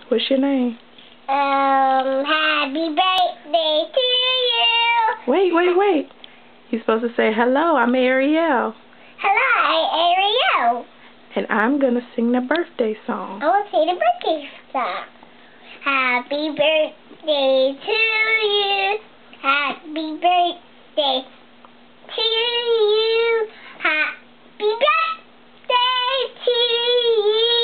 What's your name? Happy birthday to you. Wait. You're supposed to say, hello, I'm Ariel. Hello, Ariel. And I'm going to sing the birthday song. I want to sing the birthday song. Happy birthday to you. Happy birthday to you. Happy birthday to you.